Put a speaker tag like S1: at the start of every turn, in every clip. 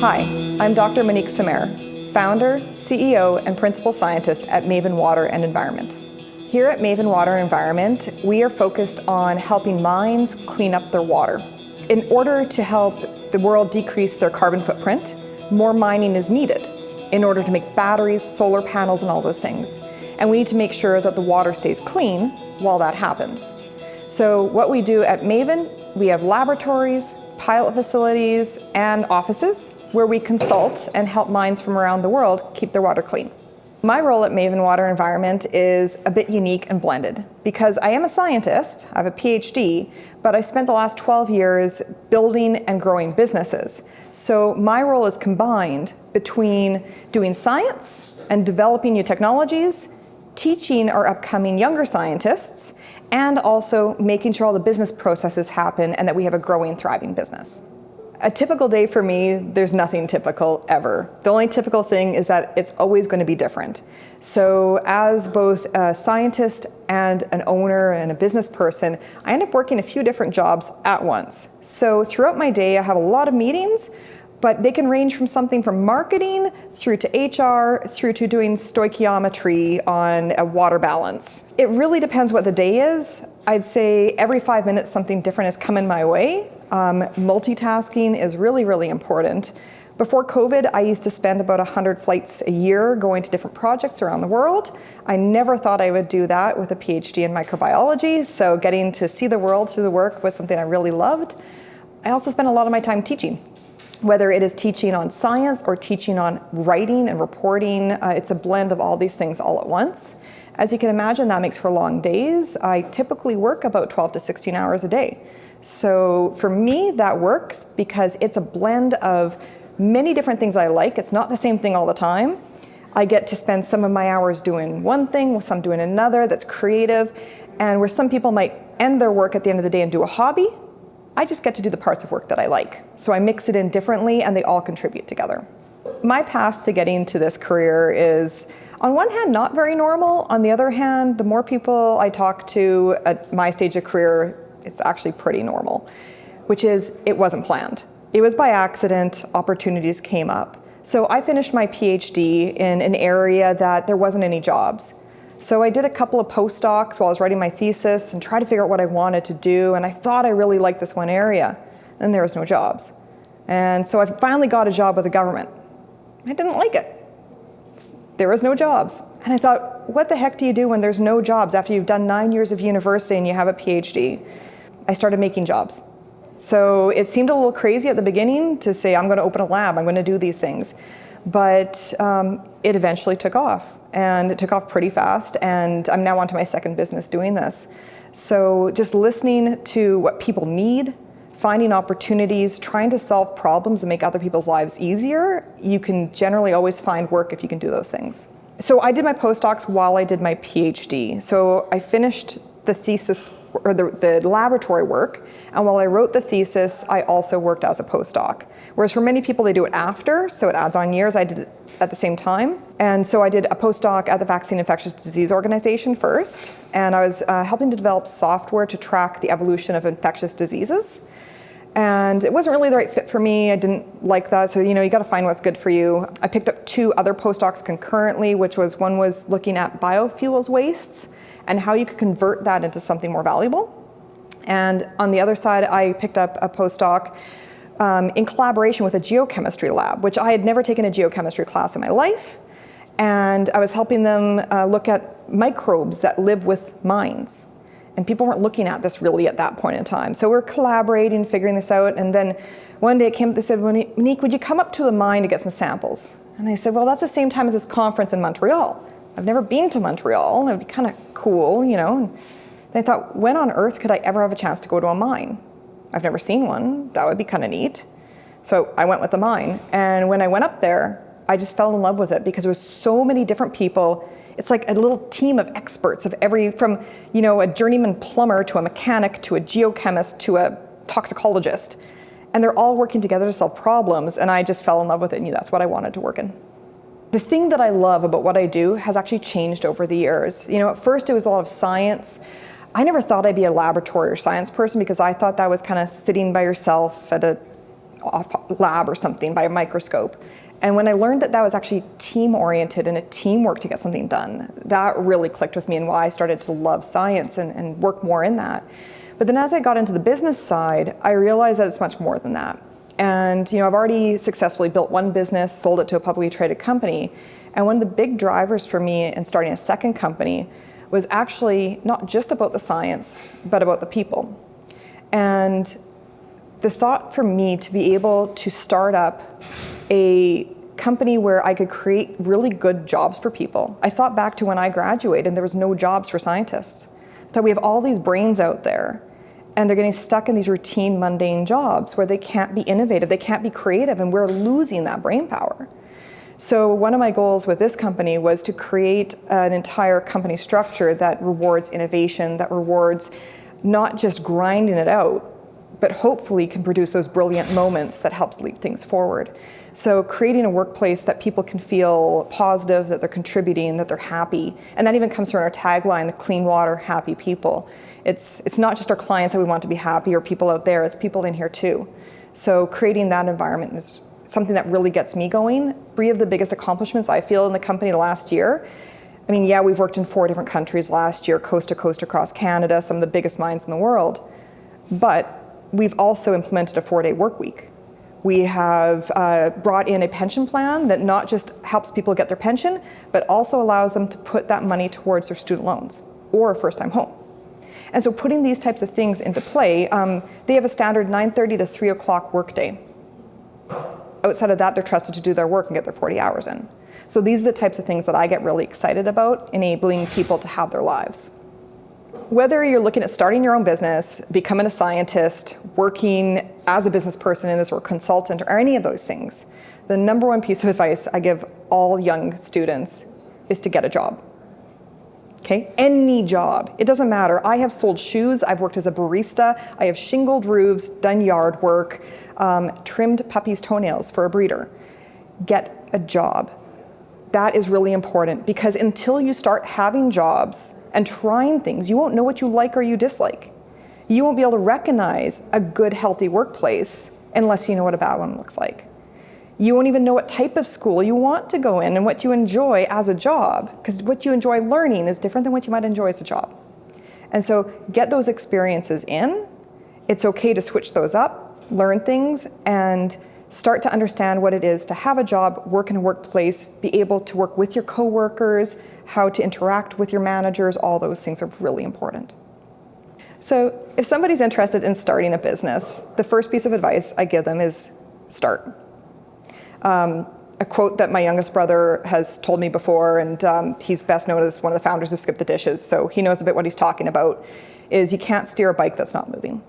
S1: Hi, I'm Dr. Monique Simair, founder, CEO, and principal scientist at Maven Water Environment. Here at Maven Water Environment, we are focused on helping mines clean up their water. In order to help the world decrease their carbon footprint, more mining is needed in order to make batteries, solar panels, and all those things. And we need to make sure that the water stays clean while that happens. So what we do at Maven, we have laboratories, pilot facilities, and offices where we consult and help mines from around the world keep their water clean. My role at Maven Water Environment is a bit unique and blended because I am a scientist, I have a Ph.D., but I spent the last 12 years building and growing businesses. So my role is combined between doing science and developing new technologies, teaching our upcoming younger scientists, and also making sure all the business processes happen and that we have a growing, thriving business. A typical day for me, there's nothing typical ever. The only typical thing is that it's always going to be different. So as both a scientist and an owner and a business person, I end up working a few different jobs at once. So throughout my day, I have a lot of meetings, but they can range from something from marketing through to HR, through to doing stoichiometry on a water balance. It really depends what the day is. I'd say every 5 minutes something different is coming my way. Multitasking is really, really important. Before COVID, I used to spend about 100 flights a year going to different projects around the world. I never thought I would do that with a Ph.D. in microbiology, so getting to see the world through the work was something I really loved. I also spent a lot of my time teaching. Whether it is teaching on science or teaching on writing and reporting, it's a blend of all these things all at once. As you can imagine, that makes for long days. I typically work about 12 to 16 hours a day. So for me, that works because it's a blend of many different things I like. It's not the same thing all the time. I get to spend some of my hours doing one thing, some doing another that's creative, and where some people might end their work at the end of the day and do a hobby, I just get to do the parts of work that I like. So I mix it in differently and they all contribute together. My path to getting to this career is, on one hand, not very normal. On the other hand, the more people I talk to at my stage of career, it's actually pretty normal, which is it wasn't planned. It was by accident, opportunities came up. So I finished my Ph.D. in an area that there wasn't any jobs. So I did a couple of postdocs while I was writing my thesis and tried to figure out what I wanted to do, and I thought I really liked this one area, and there was no jobs. And so I finally got a job with the government. I didn't like it. There was no jobs. And I thought, what the heck do you do when there's no jobs after you've done 9 years of university and you have a Ph.D.? I started making jobs. So it seemed a little crazy at the beginning to say, I'm going to open a lab, I'm going to do these things. But it eventually took off. And it took off pretty fast, and I'm now onto my second business doing this. So just listening to what people need, finding opportunities, trying to solve problems and make other people's lives easier, you can generally always find work if you can do those things. So I did my postdocs while I did my Ph.D. So I finished the thesis, or the laboratory work, and while I wrote the thesis, I also worked as a postdoc. Whereas for many people, they do it after, so it adds on years. I did it at the same time. And so I did a postdoc at the Vaccine Infectious Disease Organization first, and I was helping to develop software to track the evolution of infectious diseases. And it wasn't really the right fit for me. I didn't like that, so you got to find what's good for you. I picked up 2 other postdocs concurrently, one was looking at biofuels wastes and how you could convert that into something more valuable. And on the other side, I picked up a postdoc in collaboration with a geochemistry lab, which I had never taken a geochemistry class in my life. And I was helping them look at microbes that live with mines. And people weren't looking at this really at that point in time. So we're collaborating, figuring this out. And then one day it came up, they said, Monique, would you come up to the mine to get some samples? And I said, well, that's the same time as this conference in Montreal. I've never been to Montreal. It'd be kind of cool, And I thought, when on earth could I ever have a chance to go to a mine? I've never seen one. That would be kind of neat. So I went with the mine. And when I went up there, I just fell in love with it because there was so many different people. It's like a little team of experts of from a journeyman plumber to a mechanic to a geochemist to a toxicologist. And they're all working together to solve problems. And I just fell in love with it and knew that's what I wanted to work in. The thing that I love about what I do has actually changed over the years. At first it was a lot of science. I never thought I'd be a laboratory or science person because I thought that was kind of sitting by yourself at a lab or something by a microscope. And when I learned that that was actually team-oriented and a teamwork to get something done, that really clicked with me and why I started to love science and work more in that. But then as I got into the business side, I realized that it's much more than that. And I've already successfully built one business, sold it to a publicly traded company. And one of the big drivers for me in starting a second company was actually not just about the science, but about the people. And the thought for me to be able to start up a company where I could create really good jobs for people. I thought back to when I graduated and there was no jobs for scientists. I thought we have all these brains out there and they're getting stuck in these routine, mundane jobs where they can't be innovative, they can't be creative, and we're losing that brain power. So one of my goals with this company was to create an entire company structure that rewards innovation, that rewards not just grinding it out, but hopefully can produce those brilliant moments that helps lead things forward. So creating a workplace that people can feel positive, that they're contributing, that they're happy. And that even comes from our tagline, the clean water, happy people. It's not just our clients that we want to be happy or people out there, it's people in here too. So creating that environment is something that really gets me going. 3 of the biggest accomplishments I feel in the company last year. I mean, yeah, we've worked in 4 different countries last year, coast to coast across Canada, some of the biggest mines in the world. But we've also implemented a 4-day work week. We have brought in a pension plan that not just helps people get their pension, but also allows them to put that money towards their student loans or a first-time home. And so putting these types of things into play, they have a standard 9:30 to 3 o'clock workday. Outside of that, they're trusted to do their work and get their 40 hours in. So these are the types of things that I get really excited about, enabling people to have their lives. Whether you're looking at starting your own business, becoming a scientist, working as a business person in this or consultant or any of those things, the number one piece of advice I give all young students is to get a job. Okay, any job, it doesn't matter. I have sold shoes, I've worked as a barista, I have shingled roofs, done yard work, trimmed puppies' toenails for a breeder. Get a job. That is really important because until you start having jobs and trying things, you won't know what you like or you dislike. You won't be able to recognize a good, healthy workplace unless you know what a bad one looks like. You won't even know what type of school you want to go in and what you enjoy as a job, because what you enjoy learning is different than what you might enjoy as a job. And so get those experiences in. It's okay to switch those up, learn things, and start to understand what it is to have a job, work in a workplace, be able to work with your coworkers, how to interact with your managers. All those things are really important. So if somebody's interested in starting a business, the first piece of advice I give them is start. A quote that my youngest brother has told me before, and he's best known as one of the founders of Skip the Dishes, so he knows a bit what he's talking about, is you can't steer a bike that's not moving.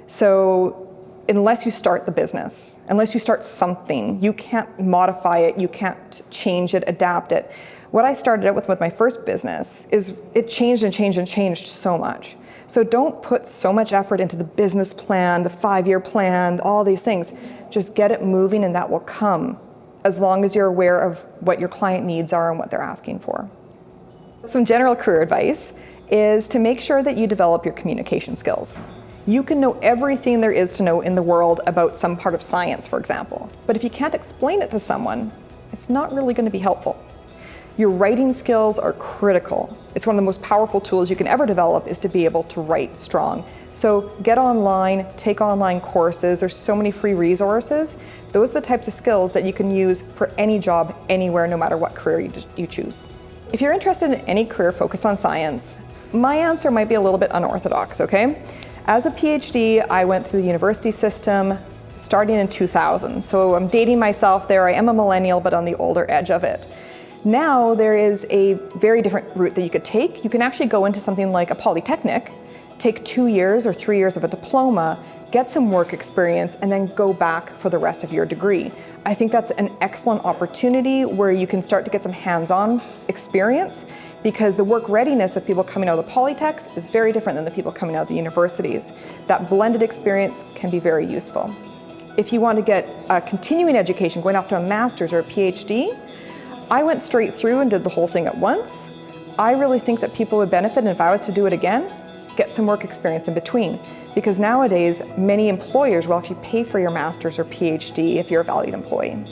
S1: So unless you start the business, unless you start something, you can't modify it, you can't change it, adapt it. What I started out with my first business is it changed and changed and changed so much. So don't put so much effort into the business plan, the 5-year plan, all these things. Just get it moving and that will come as long as you're aware of what your client needs are and what they're asking for. Some general career advice is to make sure that you develop your communication skills. You can know everything there is to know in the world about some part of science, for example, but if you can't explain it to someone, it's not really going to be helpful. Your writing skills are critical. It's one of the most powerful tools you can ever develop is to be able to write strong. So get online, take online courses. There's so many free resources. Those are the types of skills that you can use for any job, anywhere, no matter what career you choose. If you're interested in any career focused on science, my answer might be a little bit unorthodox, okay? As a Ph.D., I went through the university system starting in 2000. So I'm dating myself there. I am a millennial, but on the older edge of it. Now there is a very different route that you could take. You can actually go into something like a polytechnic, take 2 years or 3 years of a diploma, get some work experience, and then go back for the rest of your degree. I think that's an excellent opportunity where you can start to get some hands-on experience because the work readiness of people coming out of the polytechs is very different than the people coming out of the universities. That blended experience can be very useful. If you want to get a continuing education, going off to a master's or a Ph.D., I went straight through and did the whole thing at once. I really think that people would benefit, and if I was to do it again, get some work experience in between. because nowadays many employers will actually pay for your master's or Ph.D. if you're a valued employee.